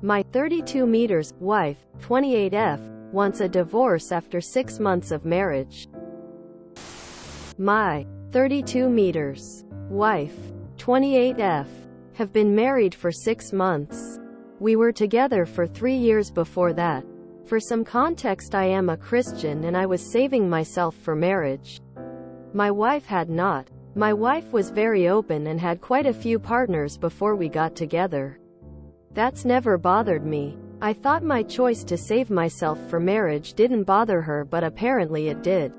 My 32 meters wife, 28F, wants a divorce after 6 months of marriage. My 32 meters wife, 28F, have been married for 6 months. We were together for 3 years before that. For some context, I am a Christian and I was saving myself for marriage. My wife had not. My wife was very open and had quite a few partners before we got together. That's never bothered me. I thought my choice to save myself for marriage didn't bother her, but apparently it did.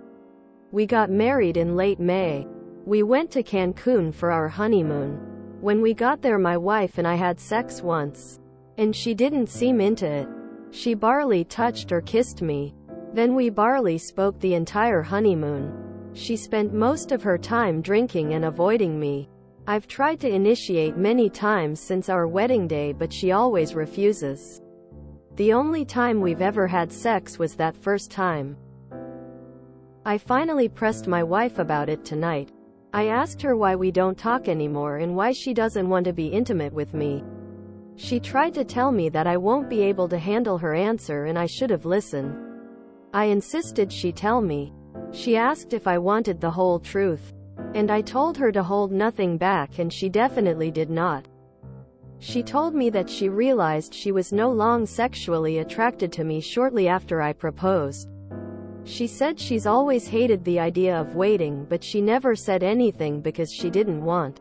We got married in late May. We went to Cancun for our honeymoon. When we got there, my wife and I had sex once. And she didn't seem into it. She barely touched or kissed me. Then we barely spoke the entire honeymoon. She spent most of her time drinking and avoiding me. I've tried to initiate many times since our wedding day, but she always refuses. The only time we've ever had sex was that first time. I finally pressed my wife about it tonight. I asked her why we don't talk anymore and why she doesn't want to be intimate with me. She tried to tell me that I won't be able to handle her answer and I should have listened. I insisted she tell me. She asked if I wanted the whole truth. And I told her to hold nothing back, and she definitely did not. She told me that she realized she was no longer sexually attracted to me shortly after I proposed. She said she's always hated the idea of waiting, but she never said anything because she didn't want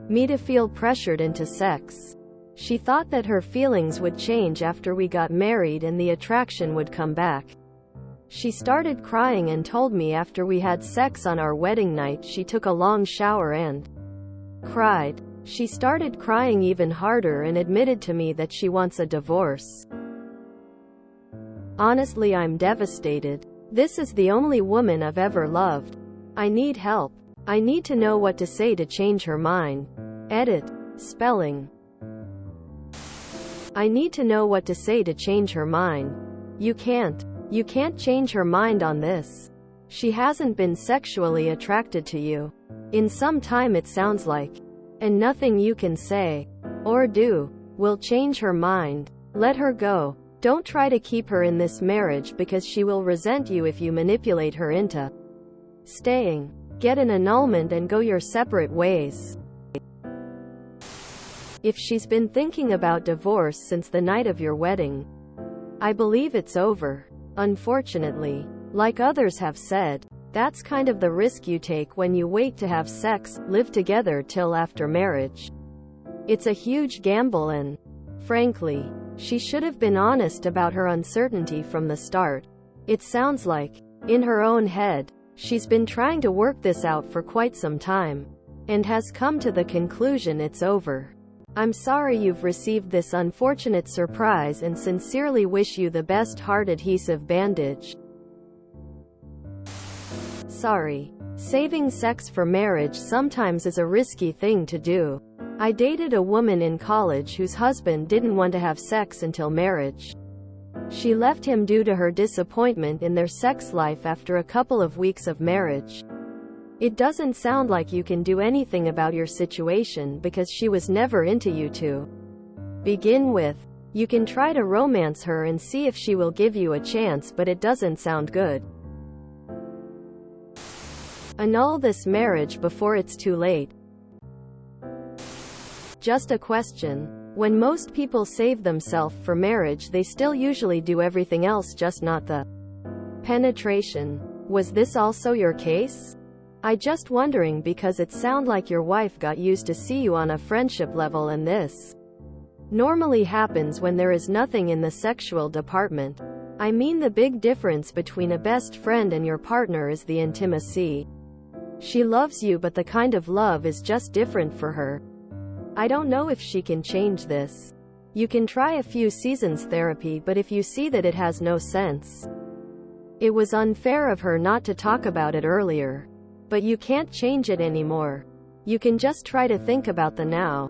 me to feel pressured into sex. She thought that her feelings would change after we got married and the attraction would come back. She started crying and told me after we had sex on our wedding night she took a long shower and cried. She started crying even harder and admitted to me that she wants a divorce. Honestly, I'm devastated. This is the only woman I've ever loved. I need help. I need to know what to say to change her mind. Edit. Spelling. I need to know what to say to change her mind. You can't change her mind on this. She hasn't been sexually attracted to you in some time, it sounds like. And nothing you can say or do will change her mind. Let her go. Don't try to keep her in this marriage because she will resent you if you manipulate her into staying. Get an annulment and go your separate ways. If she's been thinking about divorce since the night of your wedding, I believe it's over. Unfortunately, like others have said, that's kind of the risk you take when you wait to have sex, live together till after marriage. It's a huge gamble and, frankly, she should have been honest about her uncertainty from the start. It sounds like, in her own head, she's been trying to work this out for quite some time, and has come to the conclusion it's over. I'm sorry you've received this unfortunate surprise and sincerely wish you the best heart adhesive bandage. Sorry. Saving sex for marriage sometimes is a risky thing to do. I dated a woman in college whose husband didn't want to have sex until marriage. She left him due to her disappointment in their sex life after a couple of weeks of marriage. It doesn't sound like you can do anything about your situation because she was never into you to begin with. You can try to romance her and see if she will give you a chance, but it doesn't sound good. Annul this marriage before it's too late. Just a question. When most people save themselves for marriage, they still usually do everything else, just not the penetration. Was this also your case? I just wondering because it sound like your wife got used to see you on a friendship level, and this normally happens when there is nothing in the sexual department. I mean, the big difference between a best friend and your partner is the intimacy. She loves you, but the kind of love is just different for her. I don't know if she can change this. You can try a few seasons therapy, but if you see that it has no sense, it was unfair of her not to talk about it earlier. But you can't change it anymore. You can just try to think about the now.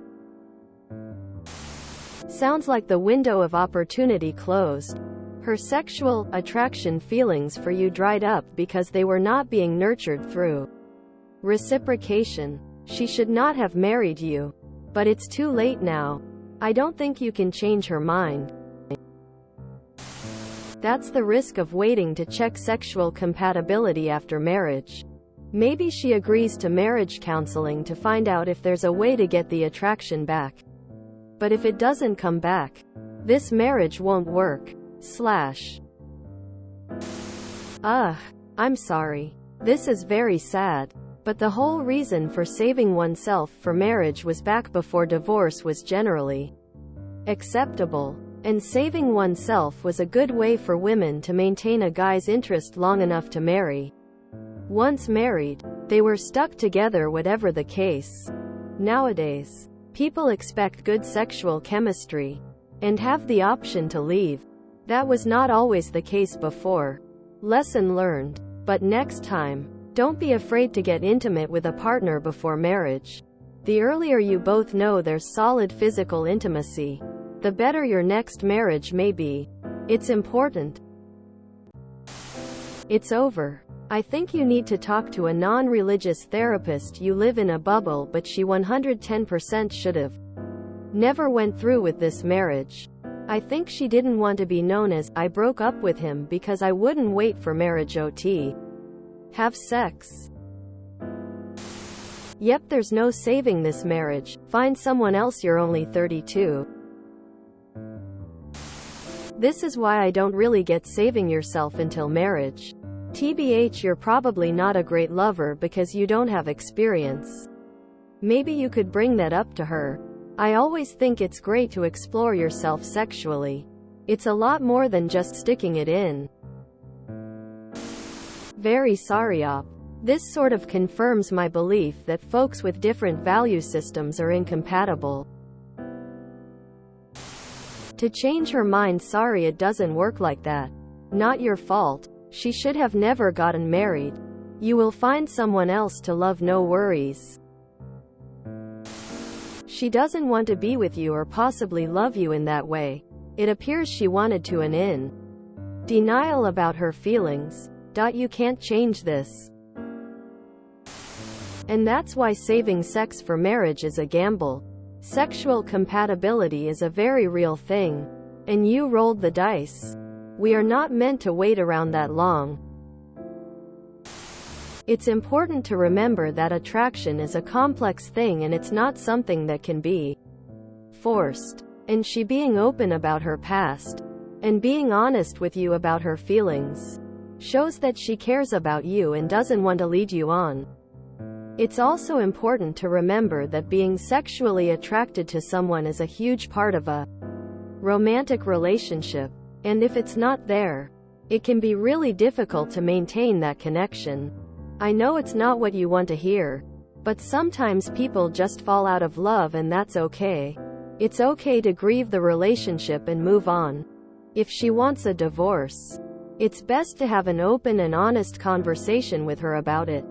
Sounds like the window of opportunity closed. Her sexual attraction feelings for you dried up because they were not being nurtured through reciprocation. She should not have married you. But it's too late now. I don't think you can change her mind. That's the risk of waiting to check sexual compatibility after marriage. Maybe she agrees to marriage counseling to find out if there's a way to get the attraction back. But if it doesn't come back, this marriage won't work. I'm sorry. This is very sad. But the whole reason for saving oneself for marriage was back before divorce was generally acceptable. And saving oneself was a good way for women to maintain a guy's interest long enough to marry. Once married, they were stuck together whatever the case. Nowadays, people expect good sexual chemistry and have the option to leave. That was not always the case before. Lesson learned. But next time, don't be afraid to get intimate with a partner before marriage. The earlier you both know there's solid physical intimacy, the better your next marriage may be. It's important. It's over. I think you need to talk to a non-religious therapist. You live in a bubble, but she 110% should've never went through with this marriage. I think she didn't want to be known as, I broke up with him because I wouldn't wait for marriage to have sex. Yep, there's no saving this marriage. Find someone else. You're only 32. This is why I don't really get saving yourself until marriage. TBH, you're probably not a great lover because you don't have experience. Maybe you could bring that up to her. I always think it's great to explore yourself sexually. It's a lot more than just sticking it in. Very sorry, Op. This sort of confirms my belief that folks with different value systems are incompatible. To change her mind, sorry, it doesn't work like that. Not your fault. She should have never gotten married. You will find someone else to love, no worries. She doesn't want to be with you or possibly love you in that way. It appears she wanted to and in denial about her feelings. You can't change this. And that's why saving sex for marriage is a gamble. Sexual compatibility is a very real thing. And you rolled the dice. We are not meant to wait around that long. It's important to remember that attraction is a complex thing and it's not something that can be forced. And she being open about her past and being honest with you about her feelings shows that she cares about you and doesn't want to lead you on. It's also important to remember that being sexually attracted to someone is a huge part of a romantic relationship. And if it's not there, it can be really difficult to maintain that connection. I know it's not what you want to hear, but sometimes people just fall out of love and that's okay. It's okay to grieve the relationship and move on. If she wants a divorce, it's best to have an open and honest conversation with her about it.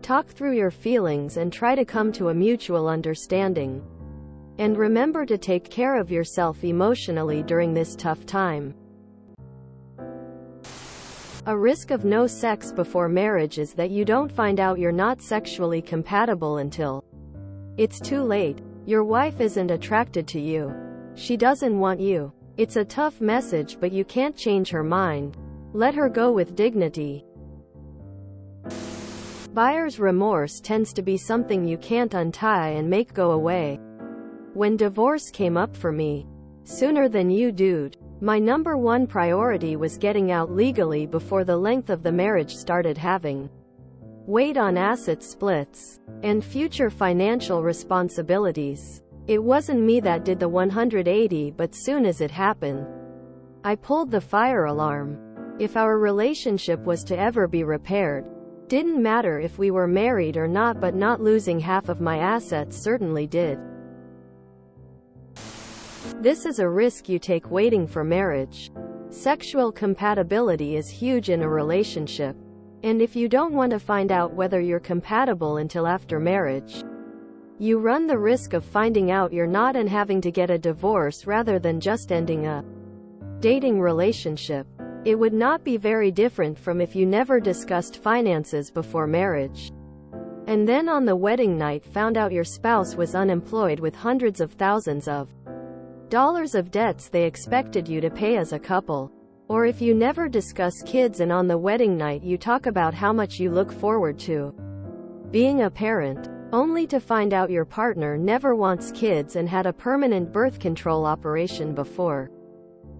Talk through your feelings and try to come to a mutual understanding. And remember to take care of yourself emotionally during this tough time. A risk of no sex before marriage is that you don't find out you're not sexually compatible until it's too late. Your wife isn't attracted to you. She doesn't want you. It's a tough message, but you can't change her mind. Let her go with dignity. Buyer's remorse tends to be something you can't untie and make go away. When divorce came up for me, sooner than you, dude, my number one priority was getting out legally before the length of the marriage started having weight on asset splits and future financial responsibilities. It wasn't me that did the 180, but soon as it happened, I pulled the fire alarm. If our relationship was to ever be repaired, didn't matter if we were married or not, but not losing half of my assets certainly did. This is a risk you take waiting for marriage. Sexual compatibility is huge in a relationship. And if you don't want to find out whether you're compatible until after marriage, you run the risk of finding out you're not and having to get a divorce rather than just ending a dating relationship. It would not be very different from if you never discussed finances before marriage. And then on the wedding night found out your spouse was unemployed with hundreds of thousands of dollars of debts they expected you to pay as a couple. Or if you never discuss kids and on the wedding night you talk about how much you look forward to being a parent, only to find out your partner never wants kids and had a permanent birth control operation before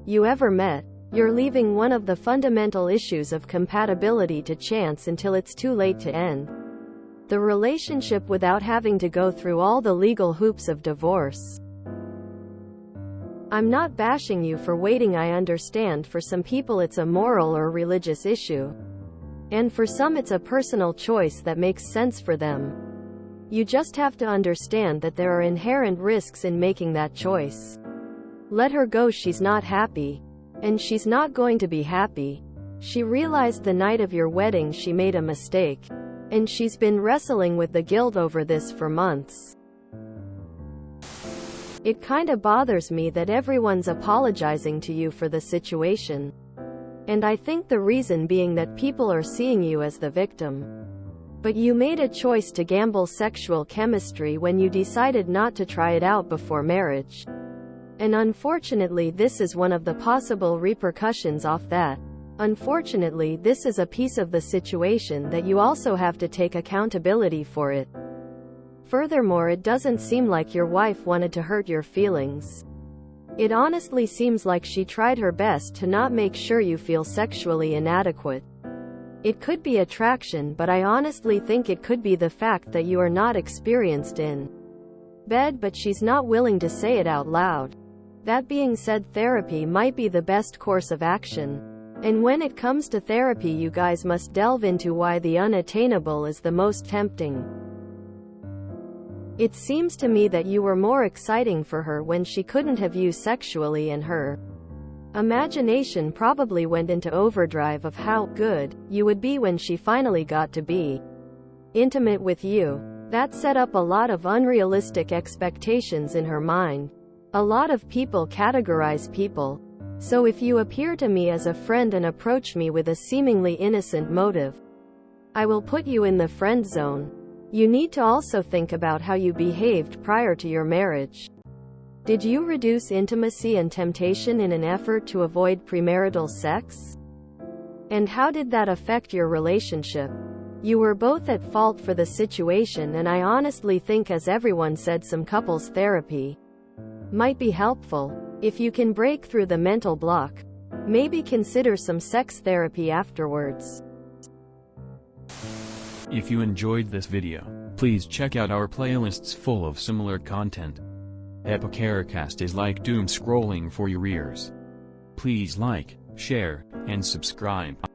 you ever met. You're leaving one of the fundamental issues of compatibility to chance until it's too late to end the relationship without having to go through all the legal hoops of divorce. I'm not bashing you for waiting. I understand for some people it's a moral or religious issue. And for some it's a personal choice that makes sense for them. You just have to understand that there are inherent risks in making that choice. Let her go. She's not happy. And she's not going to be happy. She realized the night of your wedding she made a mistake. And she's been wrestling with the guilt over this for months. It kinda bothers me that everyone's apologizing to you for the situation. And I think the reason being that people are seeing you as the victim. But you made a choice to gamble sexual chemistry when you decided not to try it out before marriage. And unfortunately this is one of the possible repercussions off that. Unfortunately, this is a piece of the situation that you also have to take accountability for it. Furthermore, it doesn't seem like your wife wanted to hurt your feelings. It honestly seems like she tried her best to not make sure you feel sexually inadequate. It could be attraction, but I honestly think it could be the fact that you are not experienced in bed, but she's not willing to say it out loud. That being said, therapy might be the best course of action. And when it comes to therapy, you guys must delve into why the unattainable is the most tempting. It seems to me that you were more exciting for her when she couldn't have you sexually, and her imagination probably went into overdrive of how good you would be when she finally got to be intimate with you. That set up a lot of unrealistic expectations in her mind. A lot of people categorize people. So if you appear to me as a friend and approach me with a seemingly innocent motive, I will put you in the friend zone. You need to also think about how you behaved prior to your marriage. Did you reduce intimacy and temptation in an effort to avoid premarital sex? And how did that affect your relationship? You were both at fault for the situation, and I honestly think, as everyone said, some couples therapy might be helpful. If you can break through the mental block, maybe consider some sex therapy afterwards. If you enjoyed this video, please check out our playlists full of similar content. Epicuricast is like doom scrolling for your ears. Please like, share, and subscribe.